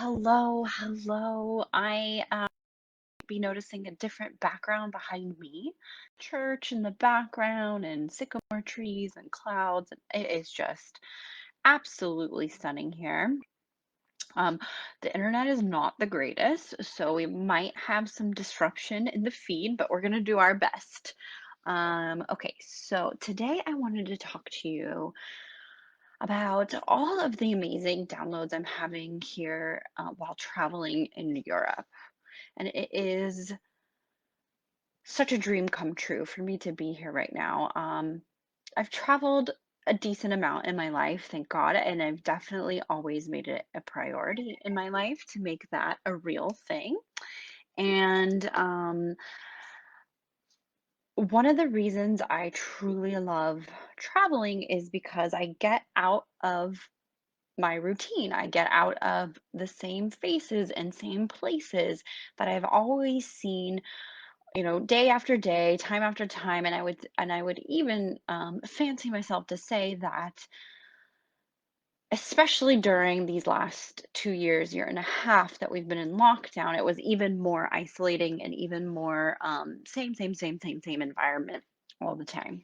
Hello, hello. I be noticing a different background behind me. Church in the background and sycamore trees and clouds. And it is just absolutely stunning here. Um, the internet is not the greatest, so we might have some disruption in the feed, but we're gonna do our best. Okay, so today I wanted to talk to you about all of the amazing downloads I'm having here while traveling in Europe. And it is such a dream come true for me to be here right now. I've traveled a decent amount in my life, thank God, and I've definitely always made it a priority in my life to make that a real thing. And one of the reasons I truly love traveling is because I get out of my routine. I get out of the same faces and same places that I've always seen, day after day, time after time, and I would even fancy myself to say that, especially during these last 2 years, year and a half that we've been in lockdown, it was even more isolating and even more same environment all the time.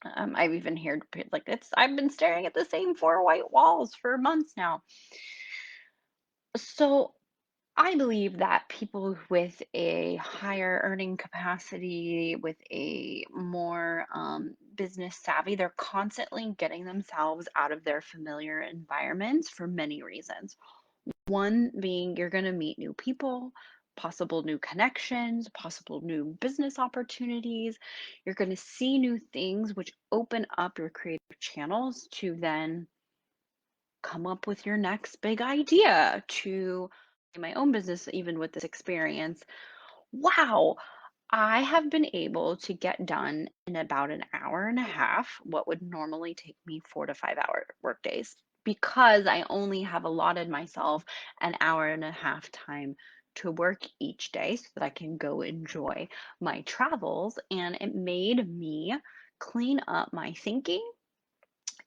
I've even heard like I've been staring at the same four white walls for months now. So I believe that people with a higher earning capacity, with a more business savvy, they're constantly getting themselves out of their familiar environments for many reasons. One being you're going to meet new people, possible new connections, possible new business opportunities. You're going to see new things, which open up your creative channels to then come up with your next big idea to in my own business, even with this experience. Wow, I have been able to get done in about an hour and a half what would normally take me 4 to 5 hour work days because I only have allotted myself an hour and a half time to work each day so that I can go enjoy my travels. And it made me clean up my thinking,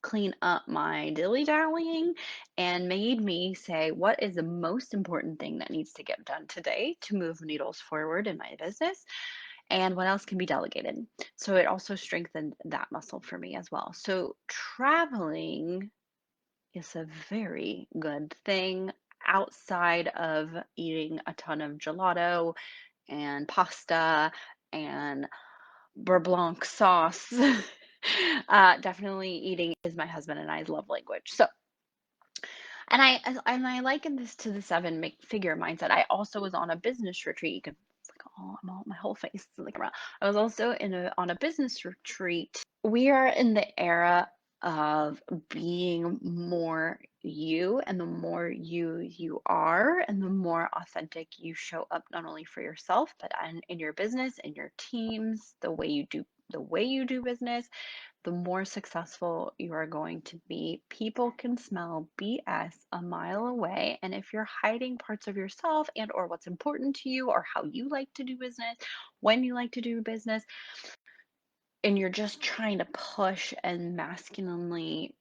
clean up my dilly-dallying, and made me say, what is the most important thing that needs to get done today to move needles forward in my business? And what else can be delegated? So it also strengthened that muscle for me as well. So traveling is a very good thing outside of eating a ton of gelato and pasta and beurre blanc sauce. Definitely eating is my husband and I's love language. So, and I liken this to the seven make figure mindset. I also was on a business retreat. You can, it's like, oh, my whole face is like around. I was also on a business retreat. We are in the era of being more you, and the more you are, and the more authentic you show up, not only for yourself, but in your business, in your teams, the way you do business, the more successful you are going to be. People can smell BS a mile away, and if you're hiding parts of yourself and or what's important to you or how you like to do business, when you like to do business, and you're just trying to push and masculinely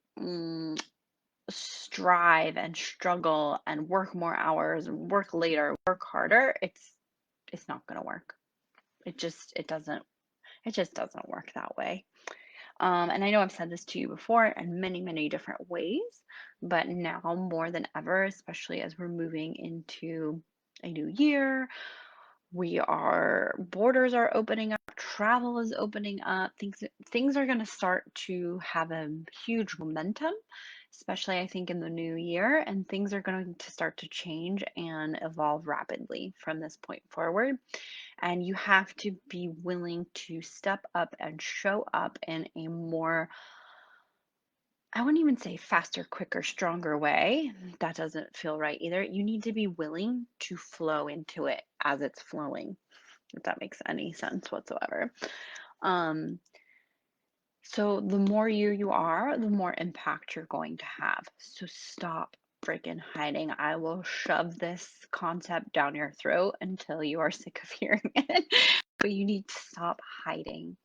strive and struggle and work more hours and work later, work harder, it's not going to work. It just doesn't work that way. And I know I've said this to you before in many, many different ways, but now more than ever, especially as we're moving into a new year, borders are opening up, travel is opening up, things are going to start to have a huge momentum, especially I think in the new year, and things are going to start to change and evolve rapidly from this point forward. And you have to be willing to step up and show up in a more, I wouldn't even say faster, quicker, stronger way. That doesn't feel right either. You need to be willing to flow into it as it's flowing, if that makes any sense whatsoever. Um, so the more you are, the more impact you're going to have. So stop freaking hiding. I will shove this concept down your throat until you are sick of hearing it. But you need to stop hiding.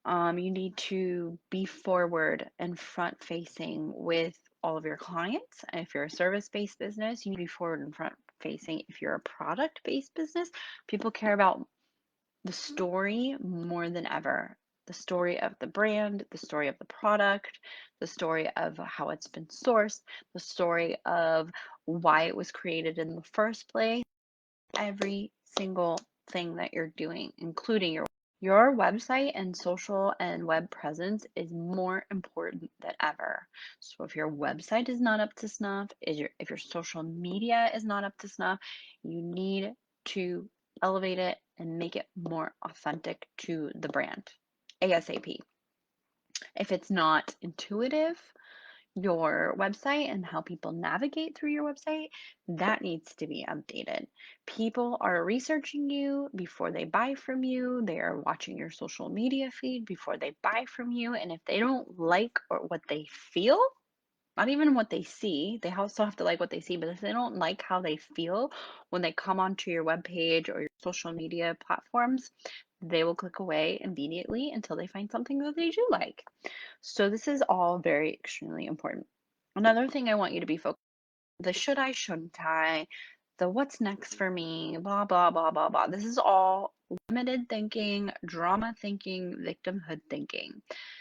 You need to be forward and front facing with all of your clients. And if you're a service-based business, you need to be forward and front facing. If you're a product-based business, people care about the story more than ever. The story of the brand, the story of the product, the story of how it's been sourced, the story of why it was created in the first place, every single thing that you're doing, including your website and social and web presence is more important than ever. So if your website is not up to snuff, if your social media is not up to snuff, you need to elevate it and make it more authentic to the brand ASAP. If it's not intuitive, your website and how people navigate through your website, that needs to be updated. People are researching you before they buy from you. They are watching your social media feed before they buy from you. And if they don't like or what they feel, not even what they see, they also have to like what they see, but if they don't like how they feel when they come onto your webpage or your social media platforms, they will click away immediately until they find something that they do like. So this is all very extremely important. Another thing I want you to be focused on, the should I, shouldn't I, the what's next for me, blah, blah, blah, blah, blah. This is all limited thinking, drama thinking, victimhood thinking.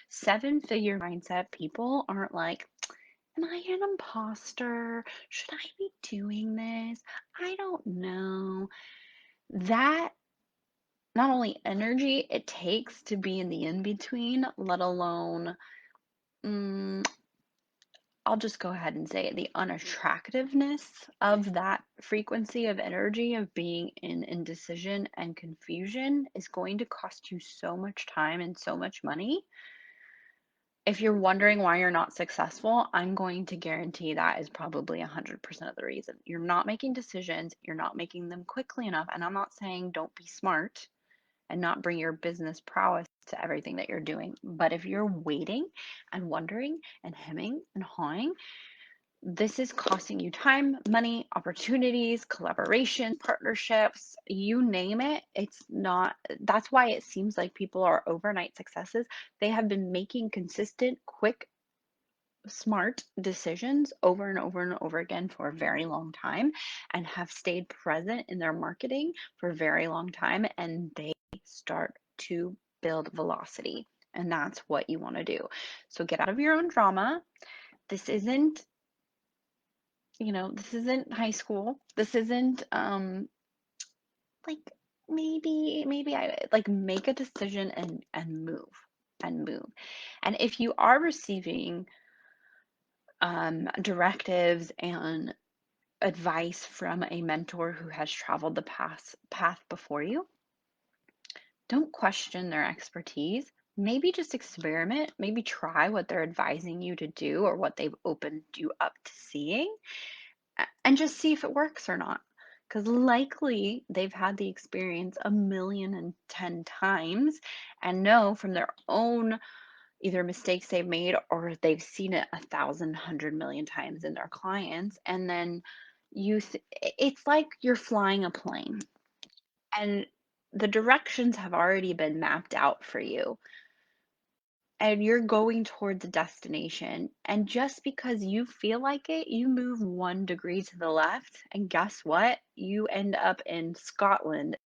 Seven-figure mindset people aren't like, am I an imposter? Should I be doing this? I don't know. That not only energy it takes to be in the in-between, let alone mm, I'll just go ahead and say it, the unattractiveness of that frequency of energy of being in indecision and confusion is going to cost you so much time and so much money. If you're wondering why you're not successful, I'm going to guarantee that is probably 100% of the reason. You're not making decisions, you're not making them quickly enough. And I'm not saying don't be smart and not bring your business prowess to everything that you're doing. But if you're waiting and wondering and hemming and hawing, this is costing you time, money, opportunities, collaboration, partnerships, you name it. It's not, that's why it seems like people are overnight successes. They have been making consistent, quick, smart decisions over and over and over again for a very long time and have stayed present in their marketing for a very long time. And they start to build velocity. And that's what you want to do. So get out of your own drama. This isn't this isn't high school. This isn't like maybe I like make a decision and move and move. And if you are receiving directives and advice from a mentor who has traveled the path before you, don't question their expertise. Maybe just experiment, maybe try what they're advising you to do or what they've opened you up to seeing and just see if it works or not. Because likely they've had the experience 1,010,000 times and know from their own either mistakes they've made or they've seen it 1,000, 100 million times in their clients. And then it's like you're flying a plane and the directions have already been mapped out for you and you're going towards a destination. And just because you feel like it, you move 1 degree to the left, and guess what? You end up in Scotland.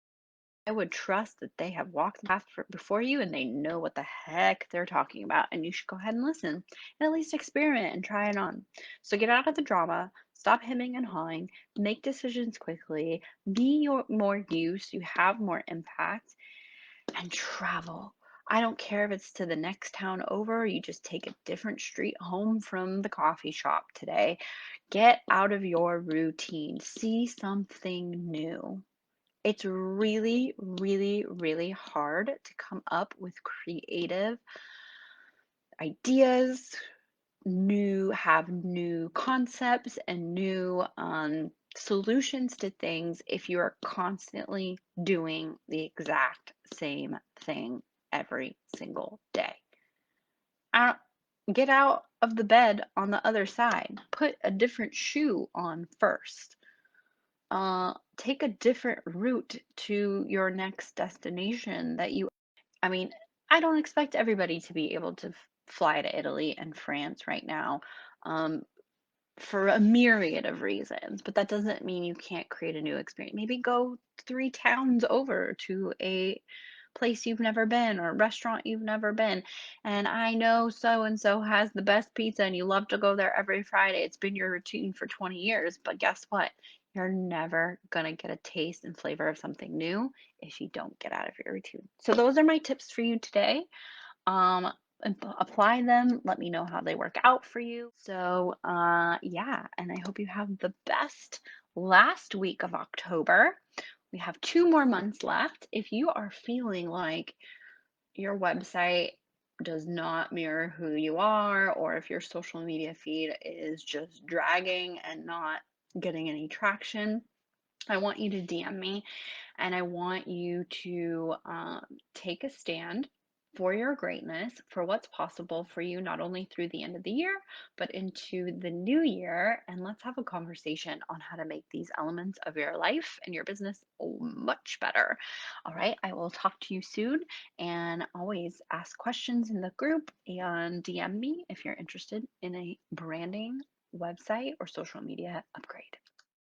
I would trust that they have walked the path before you and they know what the heck they're talking about. And you should go ahead and listen and at least experiment and try it on. So get out of the drama, stop hemming and hawing, make decisions quickly, be more use, you have more impact, and travel. I don't care if it's to the next town over, you just take a different street home from the coffee shop today. Get out of your routine, see something new. It's really, really, really hard to come up with creative ideas, have new concepts and new solutions to things if you are constantly doing the exact same thing every single day. Out, get out of the bed on the other side. Put a different shoe on first. Take a different route to your next destination I mean, I don't expect everybody to be able to fly to Italy and France right now. Um, for a myriad of reasons, but that doesn't mean you can't create a new experience. Maybe go 3 towns over to a place you've never been or a restaurant you've never been. And I know so and so has the best pizza and you love to go there every Friday. It's been your routine for 20 years, but guess what? You're never going to get a taste and flavor of something new if you don't get out of your routine. So those are my tips for you today. Um, Apply them. Let me know how they work out for you. So, yeah, and I hope you have the best last week of October. We have 2 more months left. If you are feeling like your website does not mirror who you are, or if your social media feed is just dragging and not getting any traction, I want you to DM me and I want you to take a stand for your greatness, for what's possible for you, not only through the end of the year, but into the new year. And let's have a conversation on how to make these elements of your life and your business much better. All right. I will talk to you soon. And always ask questions in the group and DM me if you're interested in a branding website or social media upgrade.